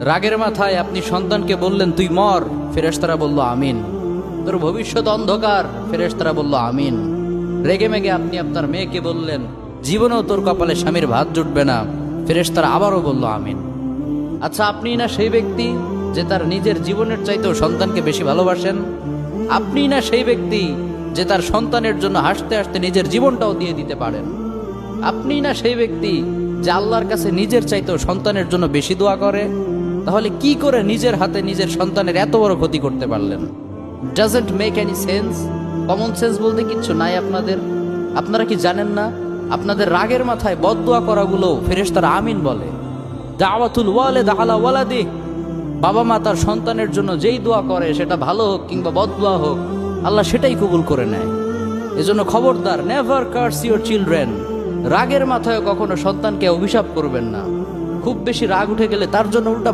রাগের মাথায় আপনি সন্তানকে বললেন তুই মর, ফেরেশতারা বলল আমিন। তোর ভবিষ্যৎ অন্ধকার, ফেরেশতারা বলল আমিন। রেগে মেগে আপনি আপনার মেয়েকে বললেন জীবনেও তোর কপালে স্বামীর ভাত জুটবে না, ফেরেশতারা আবারও বলল আমিন। আচ্ছা, আপনি না সেই ব্যক্তি যে তার নিজের জীবনের চাইতেও সন্তানকে বেশি ভালোবাসেন? আপনি না সেই ব্যক্তি যে তার সন্তানের জন্য হাসতে হাসতে নিজের জীবনটাও দিয়ে দিতে পারেন? আপনি না সেই ব্যক্তি যে আল্লাহর কাছে নিজের চাইতেও সন্তানের জন্য বেশি দোয়া করে? তাহলে কি করে নিজের হাতে নিজের সন্তানের এত বড় ক্ষতি করতে পারলেন? Doesn't make any sense. Common sense বলতে কিচ্ছু নাই আপনাদের। আপনারা কি জানেন না আপনাদের রাগের মাথায় বদদোয়া করাগুলো ফেরেশতারা আমিন বলে? দাওয়াতুল ওয়ালিদ আলা ওয়ালাদি, বাবা মা তার সন্তানের জন্য যেই দোয়া করে সেটা ভালো হোক কিংবা বদদোয়া হোক, আল্লাহ সেটাই কবুল করে নেয়। এজন্য খবরদার, নেভার কার্স ইউর চিলড্রেন। রাগের মাথায় কখনো সন্তানকে অভিশাপ করবেন না। খুব বেশি রাগ উঠে গেলে তার জন্য উল্টা